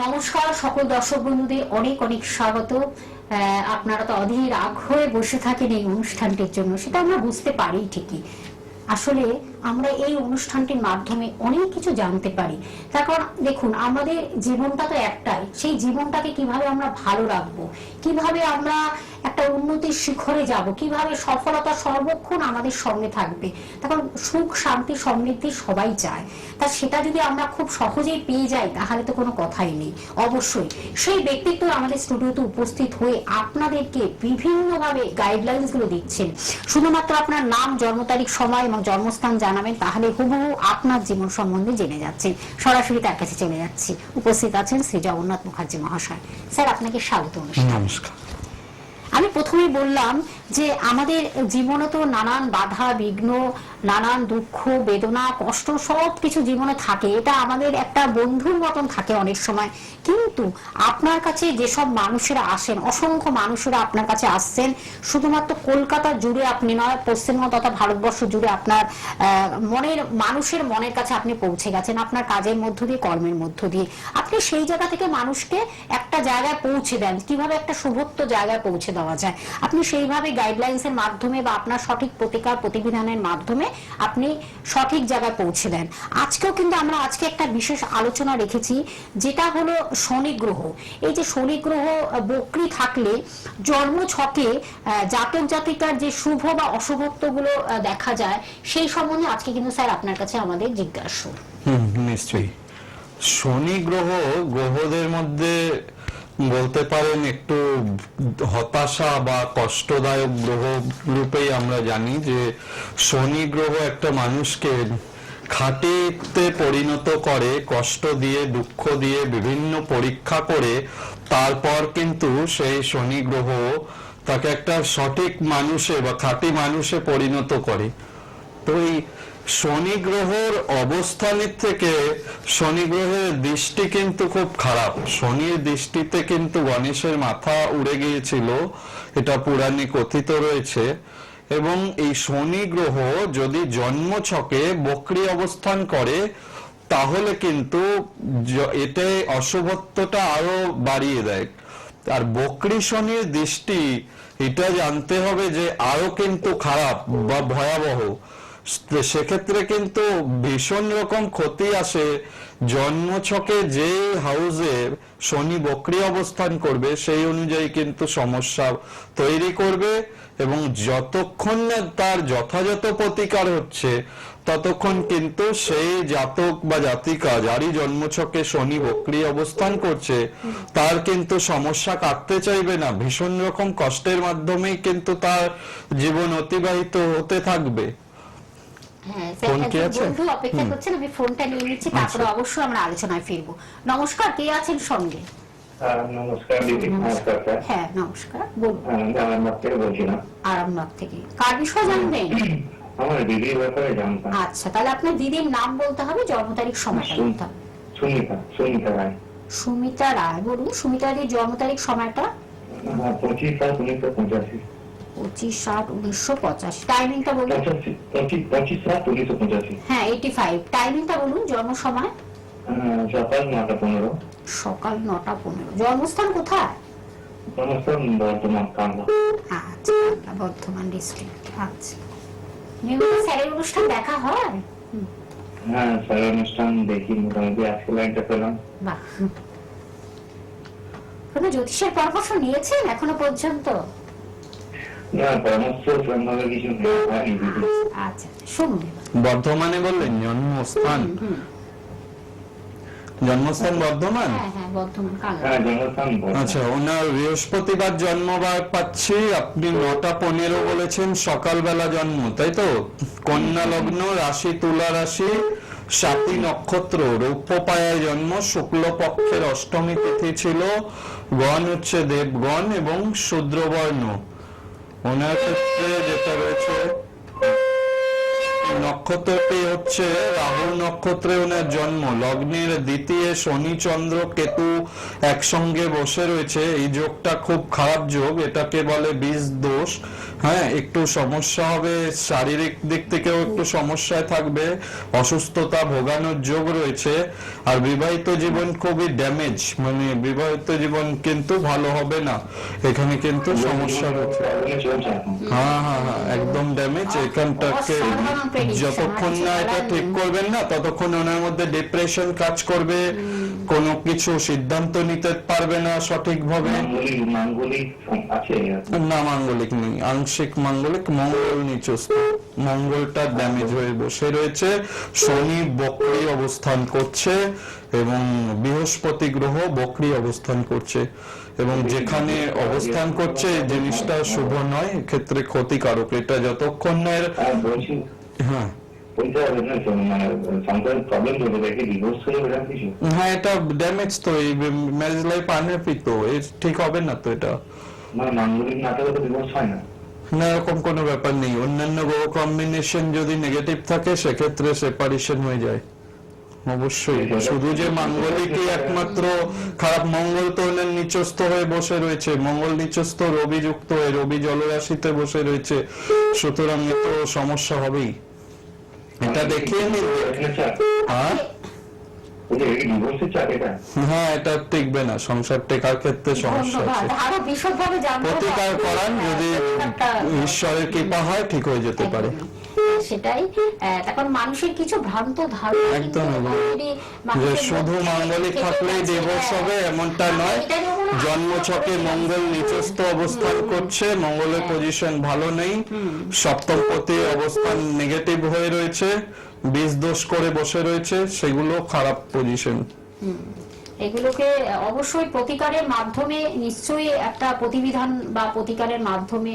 নমস্কার সকল দর্শক বন্ধুদের অনেক অনেক স্বাগত। আপনারা তো অধীর আগ্রহে বসে থাকেন এই অনুষ্ঠানটির জন্য, সেটা আমরা বুঝতে পারি ঠিকই। আসলে আমরা এই অনুষ্ঠানটির মাধ্যমে অনেক কিছু জানতে পারি। তার কারণ দেখুন, আমাদের জীবনটা তো একটাই, সেই জীবনটাকে কিভাবে আমরা ভালো রাখবো, কিভাবে আমরা একটা উন্নতির শিখরে যাব, কিভাবে সফলতা সর্বক্ষণ আমাদের সঙ্গে থাকবে। তখন সুখ শান্তি সমৃদ্ধি সবাই চায়, তা সেটা যদি আমরা খুব সহজেই পেয়ে যাই তাহলে তো কোনো কথাই নেই। অবশ্যই সেই ব্যক্তিত্ব আমাদের স্টুডিওতে উপস্থিত হয়ে আপনাদেরকে বিভিন্নভাবে গাইডলাইন্স গুলো দিচ্ছেন। শুধুমাত্র আপনার নাম, জন্ম তারিখ, সময় এবং জন্মস্থান জানাবেন, তাহলে হুবহু আপনার জীবন সম্বন্ধে জেনে যাচ্ছেন। সরাসরি তার কাছে চলে যাচ্ছি। উপস্থিত আছেন শ্রী জগন্নাথ মুখার্জি মহাশয়। স্যার, আপনাকে স্বাগত অনুষ্ঠানে। নমস্কার। আমি প্রথমেই বললাম যে আমাদের জীবনে তো নানান বাধা বিঘ্ন, নানান দুঃখ বেদনা কষ্ট সব কিছু জীবনে থাকে। এটা আমাদের একটা বন্ধুর মতন থাকে অনেক সময়। কিন্তু আপনার কাছে যেসব মানুষেরা আসেন, অসংখ্য মানুষেরা আপনার কাছে আসছেন, শুধুমাত্র কলকাতা জুড়ে আপনি নয়, পশ্চিমবঙ্গ তথা ভারতবর্ষ জুড়ে আপনার মানুষের মনের কাছে আপনি পৌঁছে গেছেন আপনার কাজের মধ্য দিয়ে, কর্মের মধ্য দিয়ে। আপনি সেই জায়গা থেকে মানুষকে একটা জায়গায় পৌঁছে দেন, কিভাবে একটা শুভত্ব জায়গায় পৌঁছে দেওয়া যায় আপনি সেইভাবে গাইডলাইন্স এর মাধ্যমে বা আপনার সঠিক প্রতিকার প্রতিবিধানের মাধ্যমে আপনি সঠিক জায়গায় পৌঁছে দেন। আজকেও কিন্তু আমরা একটা বিশেষ আলোচনা রেখেছি, যেটা হলো শনি গ্রহ। এই যে শনি গ্রহ বক্রী থাকলে জন্ম ছকে জাতক জাতিকার যে শুভ বা অশুভত্ব গুলো দেখা যায়, সেই সম্বন্ধে আজকে কিন্তু স্যার আপনার কাছে আমাদের জিজ্ঞাসা। নিশ্চয়ই। শনি গ্রহদের মধ্যে বলতে পারেন একটু হতাশা বা কষ্টদায়ক গ্রহ রূপেই আমরা জানি যে শনি গ্রহ একটা মানুষকে খাঁটিতে পরিণত করে, কষ্ট দিয়ে দুঃখ দিয়ে বিভিন্ন পরীক্ষা করে তারপর কিন্তু সেই শনি গ্রহ তাকে একটা সঠিক মানুষে বা খাঁটি মানুষে পরিণত করে। তো এই শনি গ্রহর অবস্থানের থেকে শনি গ্রহের দৃষ্টি কিন্তু খুব খারাপ। শনির দৃষ্টিতে কিন্তু গণেশের মাথা উড়ে গিয়েছিল, এটা পুরাণে কথিত রয়েছে। এবং এই শনি গ্রহ যদি জন্ম ছকে বক্রী অবস্থান করে তাহলে কিন্তু এতে অশুভত্বটা আরো বাড়িয়ে দেয়। আর বক্রী শনির দৃষ্টি এটা জানতে হবে যে আরো কিন্তু খারাপ বা ভয়াবহ। সেক্ষেত্রে কিন্তু ভীষণ রকম ক্ষতি আসে। জন্মছকে যে হাউসে শনি বক্রী অবস্থান করবে সেই অনুযায়ী কিন্তু সমস্যা তৈরি করবে, এবং যতক্ষণ না তার যথাযথ প্রতিকার হচ্ছে ততক্ষণ কিন্তু সেই জাতক বা জাতিকা যারই জন্মছকে শনি বক্রী অবস্থান করছে তার কিন্তু সমস্যা কাটতে চাইবে না, ভীষণ রকম কষ্টের মাধ্যমেই কিন্তু তার জীবন অতিবাহিত হতে থাকবে। অপেক্ষা করছেন, আমি ফোনটা নিয়ে নিচ্ছি, তারপরে অবশ্যই আমরা আলোচনায় ফিরবো। নমস্কার, কে আছেন সঙ্গে? নমস্কার দিদি। নমস্কার স্যার। হ্যাঁ নমস্কার, বলুন। আরামবাগ থেকে বলছিলাম। আরামবাগ থেকে কার বিষয় জানবেন? আমার দিদির ব্যাপারে জানতাম। আচ্ছা, তাহলে আপনার দিদির নাম বলতে হবে, জন্ম তারিখ, সময়টা বলতে হবে। সুমিতা রায়। সুমিতা রায়, বলুন। সুমিতা রায়ের জন্ম তারিখ, সময়টা? 25/7/1985। 25/7/1985। টাইমিংটা বলুন। 25/7/1985। হ্যাঁ 85। টাইমিংটা বলুন, জন্ম সময়? সকাল 9:15। সকাল 9:15। জন্মস্থান কোথায়? জন্মস্থান বর্ধমান, কামরা। আচ্ছা, বর্ধমান ডিস্ট্রিক্ট। আচ্ছা, নিয়মিত স্যারের অনুষ্ঠান দেখা হয়? হ্যাঁ স্যার, অনুষ্ঠান দেখি মোটামুটি। আজকে লাইনটা পেলাম। বাহ। কোনো জ্যোতিষের পরামর্শ নিয়েছেন এখনো পর্যন্ত? না, পরামর্শ সম্বন্ধে কিছু হয়নি দিদি। আচ্ছা শুনুন। বর্ধমানে বললেন জন্মস্থান? জন্মস্থান বর্ধমান? হ্যাঁ বর্ধমান। হ্যাঁ জন্মস্থান বর্ধমান। আচ্ছা, ওনার বৃহস্পতিবার জন্মবার পাচ্ছি। আপনি 9:15 বলেছেন, সকালবেলা জন্ম, তাই তো? কন্যা লগ্ন, রাশি তুলা রাশি, 7টি নক্ষত্র, রৌপ্য পায়ায় জন্ম, শুক্লপক্ষের অষ্টমী তিথি ছিল, গণ হচ্ছে দেবগণ এবং শূদ্রবর্ণ। ওনার ক্ষেত্রে যেটা রয়েছে নক্ষত্রটি হচ্ছে রাহু নক্ষত্রে ওনার জন্ম, লগ্নের দ্বিতীয় শনি চন্দ্র কেতু একসঙ্গে বসে রয়েছে। এই যোগটা খুব খারাপ যোগ, এটাকে বলে বীজ দোষ। হ্যাঁ, একটু সমস্যা হবে, শারীরিক দিক থেকেও একটু সমস্যায় থাকবে, অসুস্থতা ভোগানোর যোগ রয়েছে। আর বিবাহিত জীবন খুবই ড্যামেজ, মানে বিবাহিত জীবন কিন্তু ভালো হবে না, এখানে কিন্তু সমস্যা রয়েছে। হ্যাঁ হ্যাঁ হ্যাঁ, একদম ড্যামেজ। এখানটাকে অসাধারণ prediction, যতক্ষণ না আর এটা কিছু ঠিক বলার নেই। করবেন না, ততক্ষণ ওনার মধ্যে ডিপ্রেশন কাজ করবে, কোনো কিছু সিদ্ধান্ত নিতে পারবে না সঠিকভাবে। মাঙ্গলিক আছে? না, মাঙ্গলিক নেই, আংশিক মাঙ্গলিক, মঙ্গল নিচস্থ, মঙ্গলটা ড্যামেজ হয়ে বসে রয়েছে। শনি বক্রী অবস্থান করছে এবং বৃহস্পতি গ্রহ বক্রী অবস্থান করছে, এবং যেখানে অবস্থান করছে এই জিনিসটা শুভ নয়, এক্ষেত্রে ক্ষতিকারক। এটা যতক্ষণ না বলছি হ্যাঁ প্রবলেম চলে দেখি ডিভোর্স হয়ে এরকম কিছু? হ্যাঁ, এটা ড্যামেজ তো, এই ম্যারেজ লাইফ আনহ্যাপি তো, এর ঠিক হবে না তো এটা। মানে মাঙ্গলিক না থাকলে তো ডিভোর্স হয় না? না, এরকম কোনো ব্যাপার নেই। অন্যান্য গ্রহ কম্বিনেশন যদি নেগেটিভ থাকে সেক্ষেত্রে সেপারেশন হয়ে যায় অবশ্যই। শুধু যে মাঙ্গলিকই একমাত্র খারাপ, মঙ্গল তো ওনার নিচস্থ হয়ে বসে রয়েছে, মঙ্গল নিচস্থ রবি যুক্ত হয়ে, রবি জলরাশিতে বসে রয়েছে, সুতরাং এ তো সমস্যা হবেই। এটা দেখিয়ে নিন। হ্যাঁ ডিভোর্সের চাপ এটা? হ্যাঁ, এটা টিকবে না, সংসার টেকার ক্ষেত্রে সমস্যা ধন্যবাদ, আছে। আরো বিশদভাবে জানতে প্রতিকার হবে। করান, যদি একটা- ঈশ্বরের কৃপা হয় ঠিক হয়ে যেতে পারে। সেটাই। এখন মানুষের কিছু ভ্রান্ত ধারণা কিন্তু একদম এবং already যে মানুষের শুধু মধ্যে মাঙ্গলিক থেকে থাকলেই গেছে। ডিভোর্স হবে এমনটা নয়। এটা যেমন জন্মছকে মঙ্গল নিচস্থ অবস্থান করছে, মঙ্গলের পজিশন ভালো নেই, সপ্তমপতি অবস্থান নেগেটিভ হয়ে রয়েছে, বীজ দোষ করে বসে রয়েছে, সেগুলো খারাপ পজিশন। এগুলোকে অবশ্যই প্রতিকারের মাধ্যমে নিশ্চয়ই একটা প্রতিবিধান বা প্রতিকারের মাধ্যমে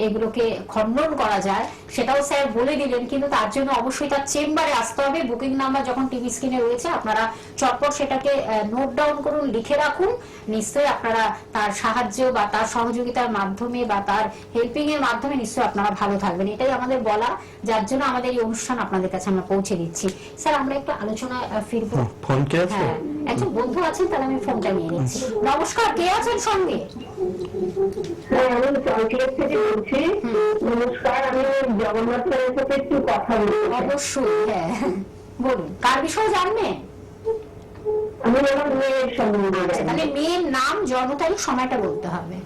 এগুলোকে খণ্ডন করা যায়, সেটাও স্যার বলে দিলেন। কিন্তু তার জন্য অবশ্যই তার চেম্বারে আসতে হবে। বুকিং নাম্বার যখন টিভি স্ক্রিনে রয়েছে, আপনারা চটপট সেটাকে নোট ডাউন করুন, লিখে রাখুন। নিশ্চয়ই আপনারা তার সাহায্য বা তার সহযোগিতার মাধ্যমে বা তার হেল্পিং এর মাধ্যমে নিশ্চয়ই আপনারা ভালো থাকবেন, এটাই আমাদের বলা, যার জন্য আমাদের এই অনুষ্ঠান আপনাদের কাছে আমরা পৌঁছে দিচ্ছি। স্যার, আমরা একটু আলোচনায় ফিরবো। ফোন কে আছে? হ্যাঁ, একজন বন্ধু আছেন, তাহলে আমি ফোনটা নিয়ে নিচ্ছি। নমস্কার, কে আছেন সঙ্গে? হ্যাঁ, আমি চলকের থেকে বলছি। নমস্কার, আমি জগন্নাথ স্যারের সাথে একটু কথা বলছি। অবশ্যই, হ্যাঁ বলুন, কার বিষয়ে জানবেন? আমি আমার মেয়ের সম্বন্ধে জানি। তাহলে মেয়ের নাম, জন্ম তারিখ, সময়টা বলতে হবে।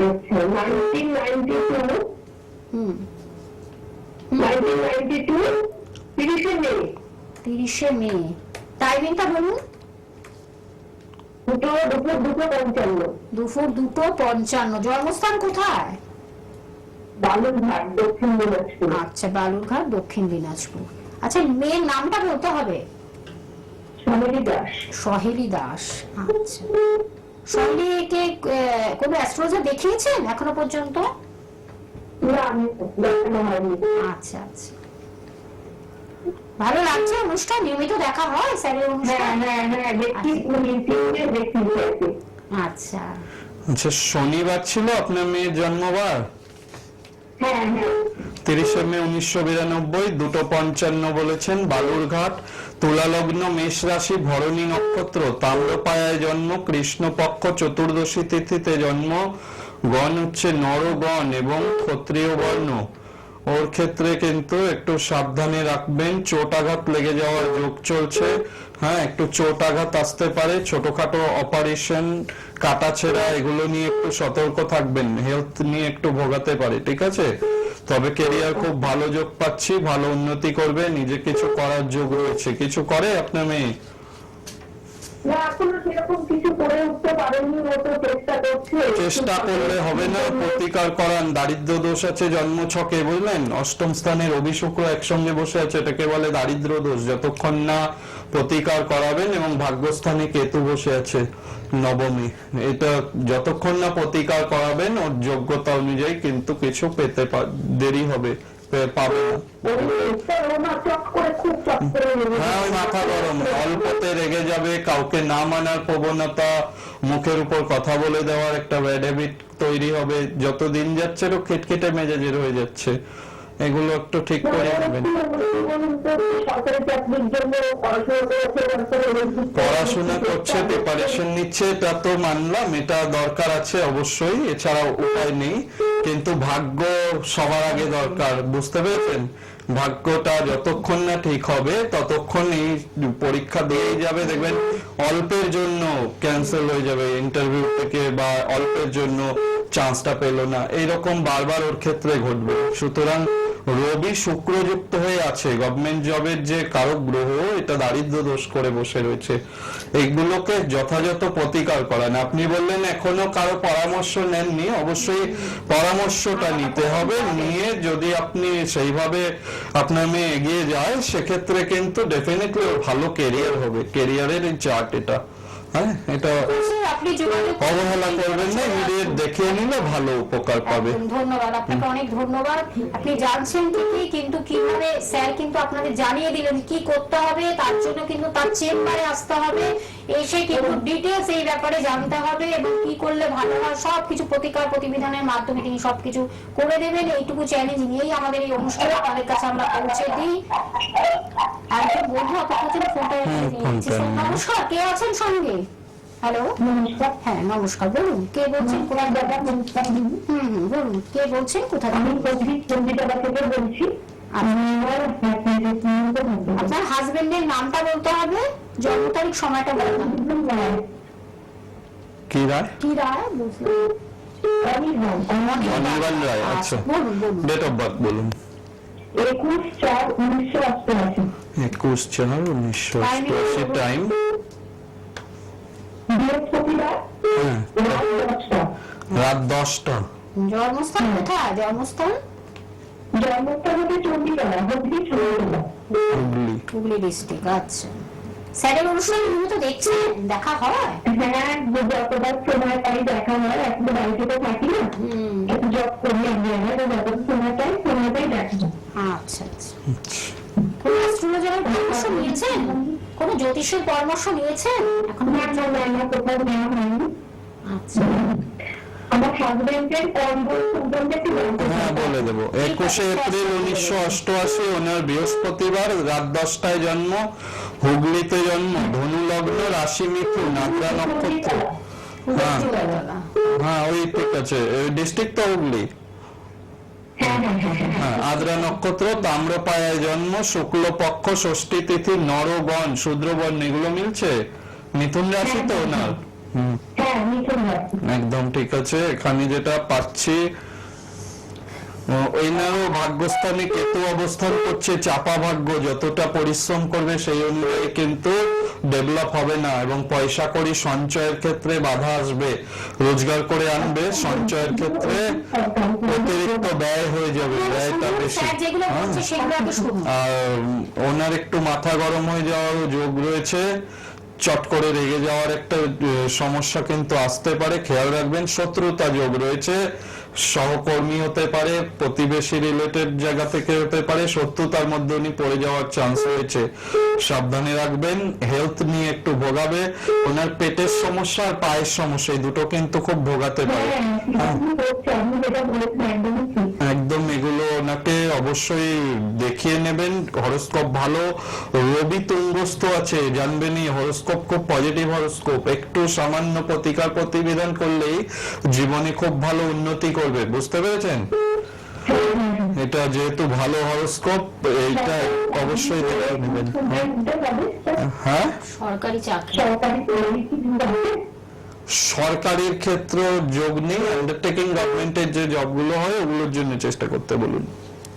আচ্ছা, 1992, হুম 1992, 30শে মে, 30শে মে। টাইমিংটা বলুন। দুপুর 2:55, দুপুর 2:55। জন্মস্থান কোথায়? বালুরঘাট, দক্ষিণ দিনাজপুর। আচ্ছা, বালুরঘাট, দক্ষিণ দিনাজপুর। আচ্ছা, মেয়ের নামটা বলতে হবে। সহেলি দাস। সহেলি দাস। আচ্ছা, সহেলিকে কোনো অ্যাস্ট্রোলজার দেখিয়েছেন এখনো পর্যন্ত? না, আমি দেখানো হয়নি। আচ্ছা আচ্ছা, ভালো লাগছে অনুষ্ঠান? নিয়মিত দেখা হয় স্যারের হ্যাঁ অনুষ্ঠান? হ্যাঁ হ্যাঁ, দেখি ইউটিউবে দেখি আর কি। আচ্ছা, আচ্ছা, শনিবার ছিল আপনার মেয়ের জন্মবার? হ্যাঁ হ্যাঁ, 30শে মে 1992, 2:55 বলেছেন, বালুরঘাট, তুলা লগ্ন, মেষ রাশি, ভরণী নক্ষত্র, তাম্রপায়ায় জন্ম, কৃষ্ণপক্ষ চতুর্দশী তিথিতে জন্ম, গণ হচ্ছে নরগণ এবং ক্ষত্রিয় বর্ণ। ওর ক্ষেত্রে কিন্তু একটু সাবধানে রাখবেন, চোট আঘাত লেগে যাওয়ার যোগ চলছে। হ্যাঁ, একটু চোট আঘাত আসতে পারে, ছোটখাটো অপারেশন, কাটাছেঁড়া, এগুলো নিয়ে একটু সতর্ক থাকবেন, হেলথ নিয়ে একটু ভোগাতে পারে, ঠিক আছে? তবে কেরিয়ার খুব ভালো যোগ পাচ্ছি, ভালো উন্নতি করবে, নিজে কিছু করার যোগ রয়েছে। কিছু করে আপনার মেয়ে? না, এখনো সেরকম কিছু করে উঠতে পারেননি, ও তো চেষ্টা করছে। চেষ্টা করলে হবে না, প্রতিকার করান। দারিদ্র দোষ আছে জন্ম ছকে, বুঝলেন? অষ্টম স্থানে রবি শুক্র একসঙ্গে বসে আছে, এটাকে বলে দারিদ্র দোষ। যতক্ষণ না প্রতিকার করাবেন, এবং ভাগ্যস্থানে কেতু বসে আছে নবমী, এটা যতক্ষণ না প্রতিকার করাবেন, ওর যোগ্যতা অনুযায়ী কিন্তু কিছু পেতে দেরি হবে, পাবে না। হ্যাঁ, ওই মাথা গরম, অল্পতে রেগে যাবে, কাউকে না মানার প্রবণতা, মুখের উপর কথা বলে দেওয়ার একটা ব্যাড হ্যাবিট তৈরি হবে। যত দিন যাচ্ছে ও খিটখিটে মেজাজের হয়ে যাচ্ছে, এগুলো একটু ঠিক করে নেবেন। সরকারি চাকরির জন্য পড়াশোনা করছে, প্রিপারেশন নিচ্ছে, এটা তো মানলাম, এটা দরকার আছে অবশ্যই, এছাড়া উপায় নেই। কিন্তু ভাগ্য সবার আগে দরকার, বুঝতে পেরেছেন? ভাগ্যটা যতক্ষণ না ঠিক হবে ততক্ষণ এই পরীক্ষা দিয়েই যাবে, দেখবেন অল্পের জন্য ক্যান্সেল হয়ে যাবে ইন্টারভিউ থেকে, বা অল্পের জন্য চান্সটা পেল না, এইরকম বারবার ওর ক্ষেত্রে ঘটবে। সুতরাং রবি শুক্র যুক্ত হয়ে আছে, গভর্নমেন্ট জবের যে কারক গ্রহ, এটা দারিদ্র দোষ করে বসে রয়েছে। এইগুলোকে যথাযথ প্রতিকার করেন। আপনি বললেন এখনো কারো পরামর্শ নেননি, অবশ্যই পরামর্শটা নিতে হবে, নিয়ে যদি আপনি সেইভাবে আপনার মেয়ে এগিয়ে যায় সেক্ষেত্রে কিন্তু ডেফিনেটলি ভালো কেরিয়ার হবে। কেরিয়ারের এই চার্ট এটা, হ্যাঁ, এটা আপনি যোগাযোগ অবহেলা করবেন না, ইমিডিয়েট দেখিয়ে নিলে ভালো উপকার পাবে। একদম ধন্যবাদ আপনাকে, অনেক ধন্যবাদ। আপনি জানছেন ঠিকই, কিন্তু কিভাবে স্যার কিন্তু আপনাদের জানিয়ে দিলেন কি করতে হবে, তার জন্য কিন্তু তার চেম্বারে আসতে হবে, এসে কিন্তু ডিটেলস এই ব্যাপারে জানতে হবে এবং কি করলে ভালো হয় সবকিছু প্রতিকার প্রতিবিধানের মাধ্যমে তিনি সবকিছু করে দেবেন। এইটুকু চ্যালেঞ্জ নিয়েই আমাদের এই অনুষ্ঠানে আপনাদের কাছে আমরা পৌঁছে দিই। একজন বন্ধু আপনার জন্য ফোনটা নিয়েছি। নমস্কার, কে আছেন সঙ্গে? হ্যালো, নমস্কার। হ্যাঁ নমস্কার, বলুন কে বলছেন? কোন দাদা নমস্কার। বলুন কে বলছেন, কোথায়? আমি পন্ডিতাবা থেকে বলছি। আপনার হাজবেন্ডের নামটা বলতে হবে, জন্ম তারিখ, সময়টা বলবেন। কি রায়? কি রায়? অনির্বাণ রায়, আচ্ছা। বলুন বলুন। ডেট অফ বার্থ বলুন। 21/4/1988। 21/4/1988। টাইম? বৃহস্পতিবার হ্যাঁ, রাত 10টা। রাত 10টা। জন্মস্থান কোথায়? জন্মস্থান জন্মস্থান হচ্ছে চণ্ডীতলা, হুগলি চণ্ডীতলা। হুগলি। হুগলি ডিস্ট্রিক্ট। আচ্ছা, স্যারের অনুষ্ঠান নিয়মিত দেখছেন? দেখা হয়? হ্যাঁ, যতবার সময় পাই দেখা হয়। এখন তো বাড়িতে তো থাকি না, একটু জব করি আমি, যতটা সময় পাই দেখা হয়। আচ্ছা আচ্ছা। কোন অ্যাস্ট্রোলজারের পরামর্শ নিয়েছেন? কোন জ্যোতিষের পরামর্শ নিয়েছেন? এখন না কোথাও নেওয়া হয়নি। আচ্ছা, আমার হাজবেন্ডের সম্বন্ধে একটু জানতে হ্যাঁ, বলে দেবো। 21 এপ্রিল 1988, ওনার বৃহস্পতিবার, রাত 10টায় জন্ম, হুগলিতে জন্ম, ধনু লগ্ন, রাশি মিথুন, আদ্রা নক্ষত্র। হ্যাঁ হ্যাঁ, ওই ঠিক আছে, ডিস্ট্রিক্ট তো হুগলি। হ্যাঁ, আদ্রা নক্ষত্র, তাম্রপায়ায় জন্ম, শুক্লপক্ষ, ষষ্ঠী তিথি, নরগণ, শূদ্রবর্ণ, এগুলো মিলছে? মিথুন রাশি তো ওনার। হ্যাঁ, মিথুন রাশি। একদম ঠিক আছে। এখানে যেটা পাচ্ছি, ওইনারও ভাগ্যস্থানে কেতু অবস্থান করছে, চাপা ভাগ্য, যতটা পরিশ্রম করবে সেই অনুযায়ী কিন্তু ডেভেলপ হবে না, এবং পয়সা কড়ি সঞ্চয়ের ক্ষেত্রে বাধা আসবে। রোজগার করে আনবে, সঞ্চয়ের ক্ষেত্রে অতিরিক্ত ব্যয় হয়ে যাবে, ব্যয়টা বেশি। স্যার যেগুলো বলছে সেগুলো আগে শুনুন। আর ওনার একটু মাথা গরম হয়ে যাওয়ার যোগ রয়েছে, চট করে রেগে যাওয়ার একটা সমস্যা কিন্তু আসতে পারে, খেয়াল রাখবেন। শত্রুতা যোগ রয়েছে, সহকর্মী হতে পারে, প্রতিবেশী রিলেটেড জায়গা থেকে হতে পারে, শত্রুতার মধ্যে উনি পড়ে যাওয়ার চান্স রয়েছে, সাবধানে রাখবেন। হেলথ নিয়ে একটু ভোগাবে, ওনার পেটের সমস্যা আর পায়ের সমস্যা, এই দুটো কিন্তু খুব ভোগাতে পারে। একদম, এগুলো ওনাকে অবশ্যই দেখিয়ে নেবেন। হরোস্কোপ ভালো, রবি তুঙ্গস্থ আছে, জানবেনই হরোস্কোপ খুব পজিটিভ হরোস্কোপ, একটু সামান্য প্রতিকার প্রতিবিধান করলেই জীবনে খুব ভালো উন্নতি করবে, বুঝতে পেরেছেন? এটা যেহেতু ভালো হরোস্কোপ, এইটা অবশ্যই দেখে নেবেন। হ্যাঁ, সরকারি চাকরি, সরকারির ক্ষেত্র যোগ নেই, আন্ডারটেকিং গভর্নমেন্টের যে জবগুলো হয় ওগুলোর জন্য চেষ্টা করতে বলুন।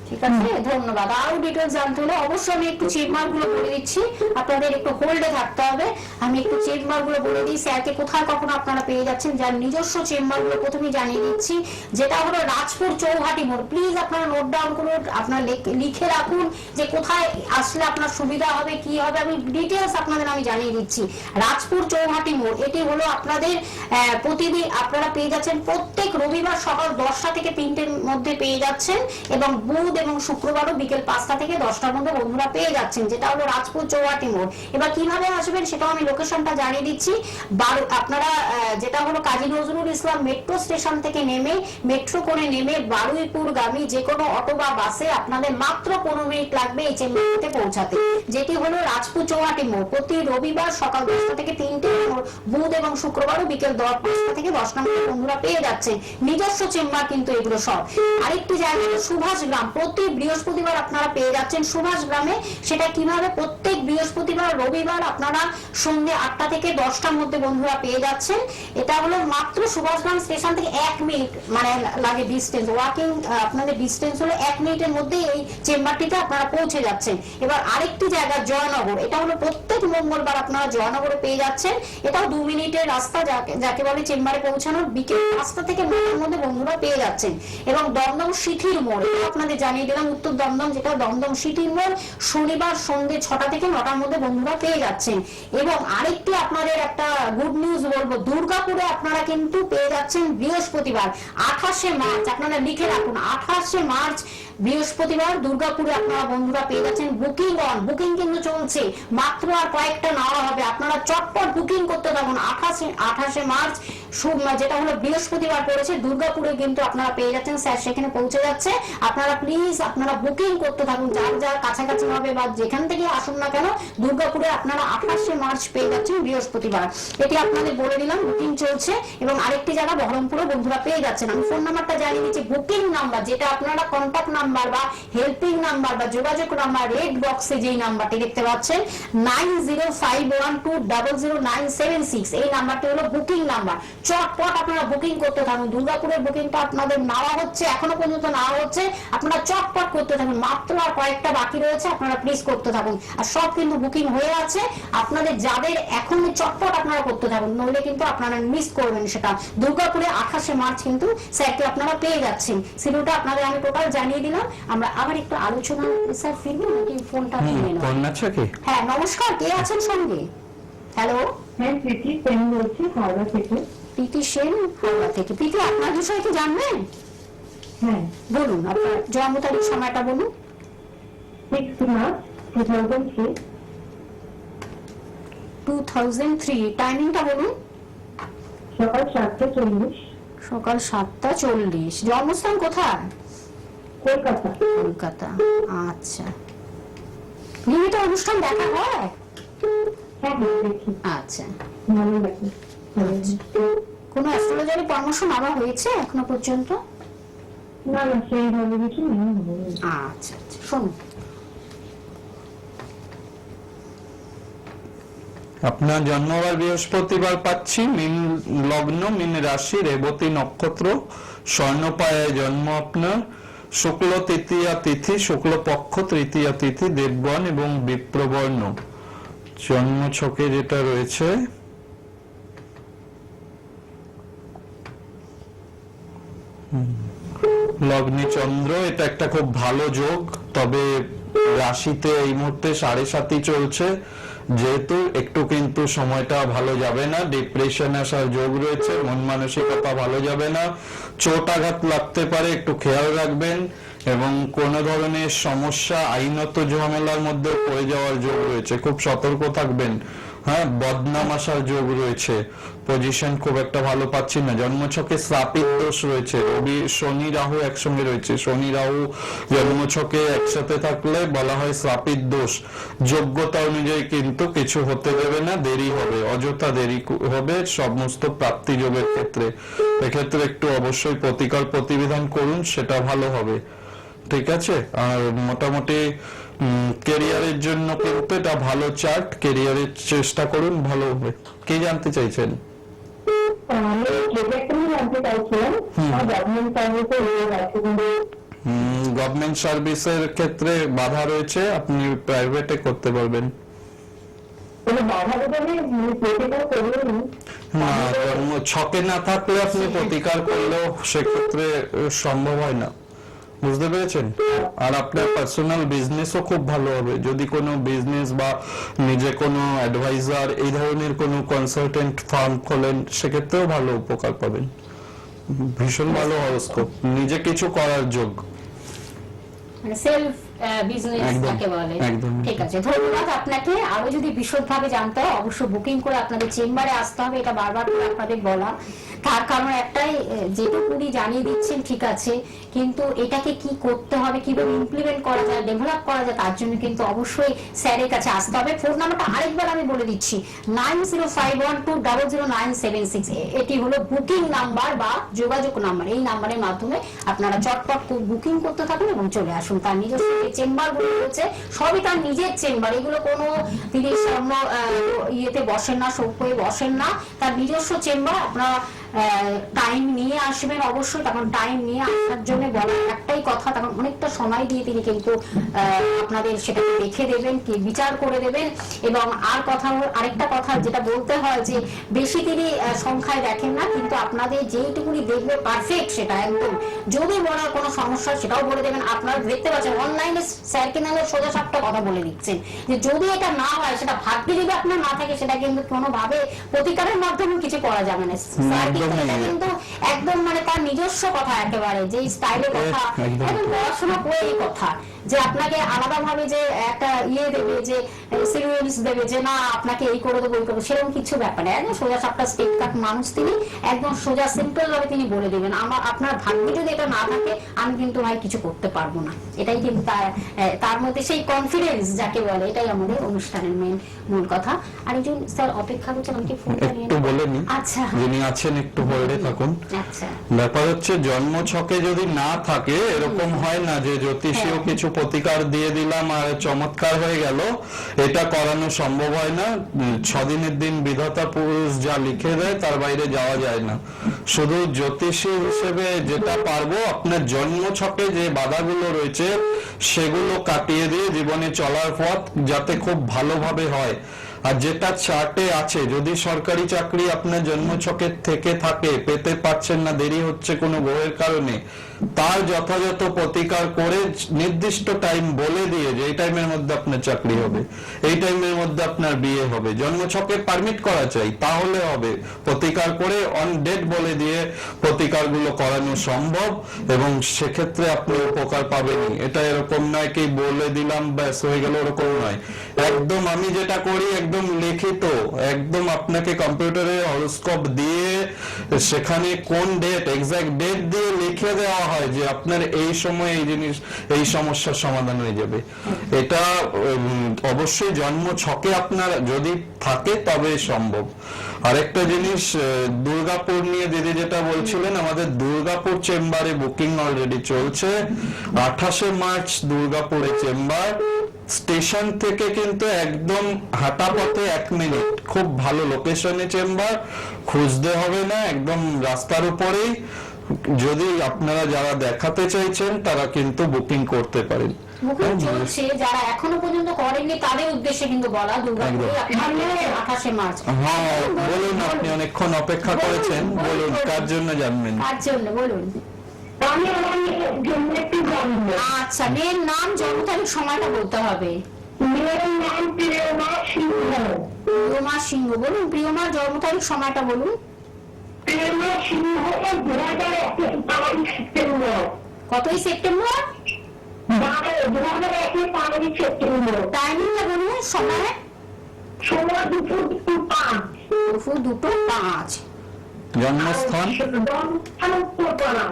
ঠিক আছে, ধন্যবাদ। আরো ডিটেলস জানতে হলে অবশ্যই আমি একটু চেম্বার গুলো বলে দিচ্ছি, আপনাদের একটু হোল্ডে থাকতে হবে। আমি একটু চেম্বার গুলো বলে দিই, স্যারকে কোথায় কখন আপনারা পেয়ে যাচ্ছেন, যার নিজস্ব চেম্বার গুলো প্রথমে জানিয়ে দিচ্ছি। যেটা হলো রাজপুর চৌহাটি মোড়। প্লিজ আপনারা নোট ডাউন করুন, আপনারা লিখে রাখুন যে কোথায় আসলে আপনার সুবিধা হবে, কি হবে, আমি ডিটেলস আপনাদের আমি জানিয়ে দিচ্ছি। রাজপুর চৌহাটি মোড়, এটি হলো আপনাদের প্রতিদিন আপনারা পেয়ে যাচ্ছেন প্রত্যেক রবিবার সকাল 10টা থেকে 3টের মধ্যে পেয়ে যাচ্ছেন, এবং বুধ এবং শুক্রবারও বিকেল 5টা থেকে 10টার মধ্যে বন্ধুরা পেয়ে যাচ্ছেন, যেটা হলো রাজপুর চৌহাটি মোড়। এবার কিভাবে আসবেন সেটাও আমি লোকেশনটা জানিয়ে দিচ্ছি। আপনারা যেটা হলো কাজী নজরুল ইসলাম মেট্রো স্টেশন থেকে নেমে মেট্রো করে নেমে বারুইপুর গামী যে কোনো অটো বা বাসে আপনাদের মাত্র 15 মিনিট লাগবে এই চেম্বারটিতে পৌঁছাতে, যেটি হলো রাজপুর চৌহাটি মোড়। প্রতি রবিবার সকাল 10টা থেকে 3টে, বুধ এবং শুক্রবারও বিকেল 5টা থেকে 10টা মধ্যে বন্ধুরা পেয়ে যাচ্ছেন। নিজস্ব চেম্বার কিন্তু এগুলো সব। আরেকটি জায়গা হলো সুভাষ গ্রাম, প্রতি বৃহস্পতিবার আপনারা পেয়ে যাচ্ছেন সুভাষ গ্রামে। সেটা কিভাবে? প্রত্যেক বৃহস্পতিবার রবিবার আপনারা সন্ধ্যে 8টা থেকে 10টার মধ্যে বন্ধুরা পেয়ে যাচ্ছেন। এটা হলো মাত্র সুভাষগ্রাম স্টেশন থেকে 1 মিনিট মানে লাগে ডিস্টেন্স, ওয়াকিং আপনাদের ডিস্টেন্স হলো 1 মিনিটের মধ্যে এই চেম্বারটিতে আপনারা পৌঁছে যাচ্ছেন। এবার আরেকটি জায়গা জয়নগর, এটা হলো প্রত্যেক মঙ্গলবার আপনারা জয়নগরে পেয়ে যাচ্ছেন। এটাও 2 মিনিটের রাস্তা, যাকে বলে চেম্বারে পৌঁছানোর। বিকেল 5টা থেকে 9টার মধ্যে বন্ধুরা পেয়ে যাচ্ছেন। এবং দমদম সিটির মোড়, এটা আপনাদের জানিয়ে দিলাম, উত্তর দমদম যেটা দমদম সিটির মোড়, শনিবার সন্ধ্যে 6টা থেকে 9টার মধ্যে বন্ধুরা পেয়ে যাচ্ছেন। এবং আরেকটি আপনাদের একটা গুড নিউজ বলবো, দুর্গাপুরে আপনারা কিন্তু পেয়ে যাচ্ছেন বৃহস্পতিবার 28শে মার্চ, আপনারা লিখে রাখুন 28শে মার্চ বৃহস্পতিবার দুর্গাপুরে আপনারা বন্ধুরা পেয়ে যাচ্ছেন। বুকিং কিন্তু চলছে, মাত্র আর কয়েকটা নেওয়া হবে, আপনারা চটপট বুকিং করতে থাকুন। 28শে মার্চ যেটা হলো বৃহস্পতিবার পড়েছে, দুর্গাপুরে কিন্তু আপনারা পেয়ে যাচ্ছেন, স্যার সেখানে পৌঁছে যাচ্ছে। আপনারা প্লিজ আপনারা বুকিং করতে থাকুন, যার কাছাকাছি হবে বা যেখান থেকে আসুন না কেন, দুর্গাপুরে আপনারা 28শে মার্চ পেয়ে যাচ্ছেন বৃহস্পতিবার। এটি আপনাদের বলে দিলাম, বুকিং চলছে। এবং আরেকটি জায়গা বহরমপুরে বন্ধুরা পেয়ে যাচ্ছেন। আমি ফোন নাম্বারটা জানিয়ে দিচ্ছি, বুকিং নাম্বার যেটা আপনারা কন্ট্যাক্ট নাম্বার বা হেল্পিং নাম্বার বা যোগাযোগ নাম্বার রেড বক্সে যেই নাম্বারটি দেখতে পাচ্ছেন 9051200976, এই নাম্বারটি হলো বুকিং নাম্বার। চটপট আপনারা বুকিং করতে থাকুন। দুর্গাপুরের বুকিংটা আপনাদের নেওয়া হচ্ছে, এখনো পর্যন্ত নেওয়া হচ্ছে, আপনারা চটপট করতে থাকুন। মাত্র আর কয়েকটা বাকি রয়েছে, আপনারা প্লিজ করতে থাকুন। আর সব কিন্তু বুকিং হয়ে আছে, আপনাদের যাদের এখন চটপট আপনারা করতে থাকুন, নইলে কিন্তু আপনারা মিস করবেন সেটা। দুর্গাপুরে 28শে মার্চ কিন্তু স্যারকে আপনারা পেয়ে যাচ্ছেন। শিডিউলটা আপনাদের আমি টোটাল জানিয়ে দিলাম। আমরা আবার একটু আলোচনা স্যার ফিরবো নাকি ফোনটা নিয়ে নেব? ফোন আছে কি? হ্যাঁ নমস্কার, কে আছেন সঙ্গে? হ্যালো, হ্যাঁ প্রীতি সেন বলছি হাওড়া থেকে। প্রীতি সেন হাওড়া থেকে। প্রীতি, আপনার বিষয় কি জানবেন? হ্যাঁ বলুন, আপনার জন্ম তারিখ সময়টা বলুন। 6 মার্চ 2003। 2003, টাইমিংটা বলুন। সকাল 7:40। সকাল 7:40। জন্মস্থান কোথায়? কলকাতা। কলকাতা, আচ্ছা। নিয়মিত অনুষ্ঠান দেখা হয়? হ্যাঁ দেখি, আচ্ছা। ভালো লাগে। কোনো অ্যাস্ট্রোলজারি পরামর্শ নেওয়া হয়েছে এখনো পর্যন্ত? না না সেইভাবে কিছু নেই। আচ্ছা আচ্ছা, শুনুন। আপনার জন্মবার বৃহস্পতিবার পাচ্ছি, মীন লগ্ন, মীন রাশি, রেবতী নক্ষত্র, স্বর্ণপায়ায় জন্ম আপনার, শুক্ল তৃতীয়া তিথি, শুক্লপক্ষ তৃতীয়া তিথি, দেবগণ এবং বিপ্রবর্ণ। জন্ম ছকে যেটা রয়েছে লগ্নে চন্দ্র, এটা একটা খুব ভালো যোগ। তবে রাশিতে এই মুহূর্তে 7.5 চলছে, যেহেতু একটু কিন্তু সময়টা ভালো যাবে না, ডিপ্রেশন আসার যোগ রয়েছে, মন মানসিকতা ভালো যাবে না, চোট আঘাত লাগতে পারে, একটু খেয়াল রাখবেন। এবং কোন ধরনের সমস্যা আইনত ঝামেলার মধ্যে পড়ে যাওয়ার যোগ রয়েছে, খুব সতর্ক থাকবেন। হ্যাঁ, বদনাম আসার যোগ রয়েছে, পজিশন খুব একটা ভালো পাচ্ছি না। জন্মছকে শ্রাপিত দোষ রয়েছে, রবি শনি রাহু একসঙ্গে রয়েছে। শনি রাহু জন্মছকে একসাথে থাকলে বলা হয় শ্রাপিত দোষ। যোগ্যতা অনুযায়ী কিন্তু কিছু হতে দেবে না, দেরি হবে, অযথা দেরি হবে সমস্ত প্রাপ্তি যোগের ক্ষেত্রে। এক্ষেত্রে একটু অবশ্যই প্রতিকার প্রতিবিধান করুন, সেটা ভালো হবে। ঠিক আছে? আর মোটামুটি ক্যারিয়ারের জন্য কিন্তু এটা ভালো চার্ট, ক্যারিয়ারের চেষ্টা করুন, ভালো হবে। কি জানতে চাইছেন? আমি প্রজেক্টই জানতে চাইছিলাম, গভর্নমেন্ট সার্ভিসে নিয়োগ আছে কিন্তু গভর্নমেন্ট সার্ভিসের ক্ষেত্রে বাধা রয়েছে, আপনি প্রাইভেটে করতে পারবেন। কোনো বাধা বদলে প্রতিকার করলেন না, জন্ম ছকে না থাকলে আপনি প্রতিকার করলেও সেক্ষেত্রে সম্ভব হয় না, বুঝতে পেরেছেন? আর আপনার পার্সোনাল বিজনেসও খুব ভালো হবে, যদি কোনো বিজনেস বা নিজে কোনো অ্যাডভাইজার এই ধরনের কোনো কনসালটেন্ট ফার্ম খোলেন, সেক্ষেত্রেও ভালো উপকার পাবেন। ভীষণ ভালো হরোস্কোপ, নিজে কিছু করার যোগ। মানে সেলফ বিজনেস একদম, যাকে বলে। একদম। ঠিক আছে, ধন্যবাদ আপনাকে। আরো যদি বিশদভাবে জানতে হয় অবশ্যই বুকিং করে আপনাদের চেম্বারে আসতে হবে, এটা বারবার করে আপনাদের বলা। তার কারণ একটাই, যেটুকুনি জানিয়ে দিচ্ছেন ঠিক আছে, কিন্তু এটাকে কি করতে হবে, কিভাবে ইমপ্লিমেন্ট করা যায়, ডেভেলপ করা যায়, তার জন্য কিন্তু অবশ্যই স্যারের কাছে আসতে হবে। ফোন নাম্বারটা আরেকবার আমি বলে দিচ্ছি, 9051200976। এটি হলো বুকিং নাম্বার বা যোগাযোগ নাম্বার। এই নাম্বারের মাধ্যমে আপনারা চটপট বুকিং করতে থাকুন এবং চলে আসুন। তার নিজস্ব চেম্বার গুলো রয়েছে, সবই তার নিজের চেম্বার, এগুলো কোনো তিনি স্বর্ণ ইয়েতে বসেন না, সৌখ্যে বসেন না, তার নিজস্ব চেম্বার। আপনারা টাইম নিয়ে আসবেন অবশ্যই, তখন টাইম নিয়ে আসার জন্য বলার একটাই কথা, তখন অনেকটা সময় দিয়ে তিনি কিন্তু আপনাদের সেটাকে দেখে দেবেন, কি বিচার করে দেবেন। এবং আরেকটা কথা যেটা বলতে হয় যে বেশি তিনি সংখ্যায় দেখেন না, কিন্তু আপনাদের যেইটুকুনি দেখবে পারফেক্ট সেটা একদম, যদি বলার কোনো সমস্যা সেটাও বলে দেবেন। আপনারা দেখতে পাচ্ছেন অনলাইনে স্যার কিনা সোজা সাপটা কথা বলে দিচ্ছেন যে যদি এটা না হয়, সেটা ভাগ্যে যদি আপনার না থাকে, সেটা কিন্তু কোনোভাবে প্রতিকারের মাধ্যমে কিছু করা যাবে না। স্যার কিন্তু একদম মানে তার নিজস্ব কথা, একেবারে যে স্টাইলের কথা, একদম পড়াশোনা করে এই কথা, যে আপনাকে আলাদা ভাবে যে একটা দেবে, যে সিরিয়াস দেবে যে না আপনাকে এই করে দেবো ওই করবো, সেরকম কিছু ব্যাপার নেই। একদম সোজা সাপটা স্টেপ কাট মানুষ তিনি, একদম সোজা সিম্পল ভাবে তিনি বলে দেবেন আপনার ভাগ্যে যদি এটা না থাকে, আমি কিন্তু ভাই কিছু করতে পারবো না। এটাই কিন্তু তার মধ্যে সেই কনফিডেন্স যাকে বলে, এটাই আমাদের অনুষ্ঠানের মূল কথা। আরেকজন স্যার অপেক্ষা করছেন, আমাকে ফোনটা নিয়ে একটু বলে নি। আচ্ছা, যিনি আছেন একটু হোল্ডে থাকুন। আচ্ছা, ব্যাপার হচ্ছে জন্ম ছকে যদি না থাকে, এরকম হয় না যে জ্যোতিষীয় কিছু প্রতিকার দিয়ে দিলাম আর চমৎকার হয়ে গেল, এটা করানো সম্ভব হয় না। 6 দিনের দিন বিধাতা পুরুষ যা লিখে দেয় তার বাইরে যাওয়া যায় না। শুধু জ্যোতিষী হিসেবে যেটা পারবো, আপনার জন্ম ছকে যে বাধাগুলো রয়েছে সেগুলো কাটিয়ে দিয়ে জীবনে চলার পথ যাতে খুব ভালোভাবে হয়। আর যেটা চার্টে আছে, যদি সরকারি চাকরি আপনার জন্ম ছকের থেকে থাকে, পেতে পারছেন না, দেরি হচ্ছে কোনো গ্রহের কারণে, তার যথাযথ প্রতিকার করে নির্দিষ্ট টাইম বলে দিয়ে যে এই টাইমের মধ্যে আপনার চাকরি হবে, এই টাইমের মধ্যে আপনার বিয়ে হবে, জন্ম ছকে পারমিট করা চাই, তাহলে হবে। প্রতিকার করে অন ডেট বলে দিয়ে প্রতিকারগুলো করানো সম্ভব, এবং সেক্ষেত্রে আপনি উপকার পাবেনই। এটা এরকম নয় কি বলে দিলাম ব্যাস হয়ে গেল, ওরকম নয়। একদম আমি যেটা করি একদম লিখিত, একদম আপনাকে কম্পিউটারে হরোস্কোপ দিয়ে সেখানে কোন ডেট, এক্সাক্ট ডেট দিয়ে লিখে দেওয়া হয় যে আপনার এই সময় এই জিনিস, এই সমস্যার সমাধান হয়ে যাবে। এটা অবশ্যই জন্ম ছকে আপনার যদি থাকে তবে সম্ভব। আরেকটা জিনিস, দুর্গাপুর নিয়ে দিদি যেটা বলছিলেন, আমাদের দুর্গাপুর চেম্বারে বুকিং অলরেডি চলছে। 28শে মার্চ দুর্গাপুরে চেম্বার, স্টেশন থেকে কিন্তু একদম হাঁটা পথে 1 মিনিট, খুব ভালো লোকেশনে চেম্বার, খুঁজতে হবে না, একদম রাস্তার উপরেই। যদি আপনারা যারা দেখাতে চাইছেন তারা কিন্তু বুকিং করতে পারেন। বুকিং চলছে, যারা এখনো পর্যন্ত করেননি তাদের উদ্দেশ্যে কিন্তু বলা, দুর্গাপুরে আপনাদের 28শে মার্চ। হ্যাঁ বলুন, আপনি অনেকক্ষণ অপেক্ষা করেছেন, বলুন কার জন্য জানবেন? কার জন্য বলুন? আমি আমার জন্য একটু জানবো। আচ্ছা, মেয়ের নাম, জন্ম তারিখ, সময়টা বলতে হবে। মেয়ের নাম প্রিয়মা সিংহ। প্রিয়মা সিংহ, বলুন প্রিয়মার জন্ম তারিখ, সময়টা বলুন। প্রিয়মা সিংহ 2001 সেপ্টেম্বর। কতই সেপ্টেম্বর? 2001 সেপ্টেম্বর। টাইমিংটা বলুন, সময়? সময় দুপুর 2:05। দুপুর 2:05। জন্মস্থান? উত্তরপাড়া।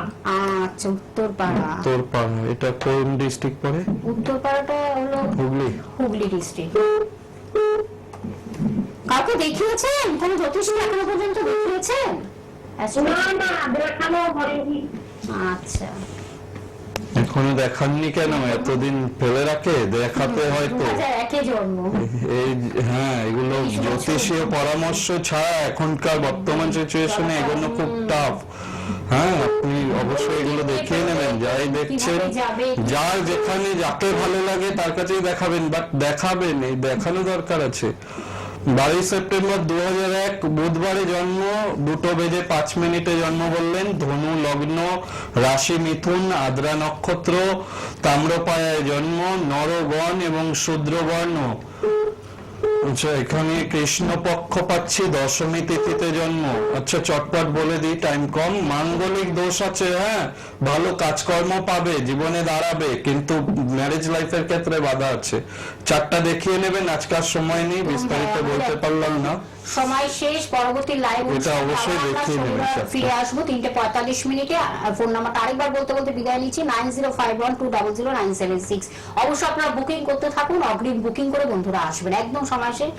আচ্ছা, উত্তরপাড়া। উত্তরপাড়া, এটা কোন ডিস্ট্রিক্ট পড়ে? উত্তরপাড়াটা হলো হুগলি। হুগলি ডিস্ট্রিক্ট। কাউকে দেখিয়েছেন? কোন জ্যোতিষী এখনো পর্যন্ত দেখিয়েছেন? না, দেখানো হয়নি। আচ্ছা, এখনো দেখাননি কেন? এতদিন ফেলে রাখে, দেখাতে হয়তো। 2001 জন্ম। এই হ্যাঁ, এগুলো জ্যোতিষীয় পরামর্শ ছাড়া এখনকার বর্তমান সিচুয়েশনে এগুলো খুব টাফ। হ্যাঁ, আপনি অবশ্যই এগুলো দেখিয়ে নেবেন, যাই দেখছেন, যার যেখানে যাকে ভালো লাগে তার কাছেই দেখাবেন, বাট দেখাবেন, এই দেখানো দরকার আছে। 22 সেপ্টেম্বর 2001 বুধবারে জন্ম, 2:05 জন্ম বললেন, ধনু লগ্ন, রাশি মিথুন, আদ্রা নক্ষত্র, তাম্রপায়ায় জন্ম, নরগণ এবং শূদ্রবর্ণ। আচ্ছা, এখানে কৃষ্ণপক্ষ পাচ্ছি, দশমী তিথিতে জন্ম। আচ্ছা, চটপট বলে দিই, টাইম কম। মাঙ্গলিক দোষ আছে, হ্যাঁ, ভালো কাজকর্ম পাবে, জীবনে দাঁড়াবে, কিন্তু ম্যারেজ লাইফের ক্ষেত্রে বাধা আছে। চারটা দেখিয়ে নেবেন, আজকাল সময় নেই, বিস্তারিত বলতে পারলাম না। সময় শেষ। পরবর্তী লাইভ এটা অবশ্যই দেখিয়ে নেবেন চারটা। ফিরে আসবো 3:45 মিনিটে। ফোন নাম্বারটা আরেকবার বলতে বলতে বিদায় নিচ্ছি, 9051200976। অবশ্যই আপনারা বুকিং করতে থাকুন, অগ্রিম বুকিং করে বন্ধুরা আসবেন, একদম সময় শেষ।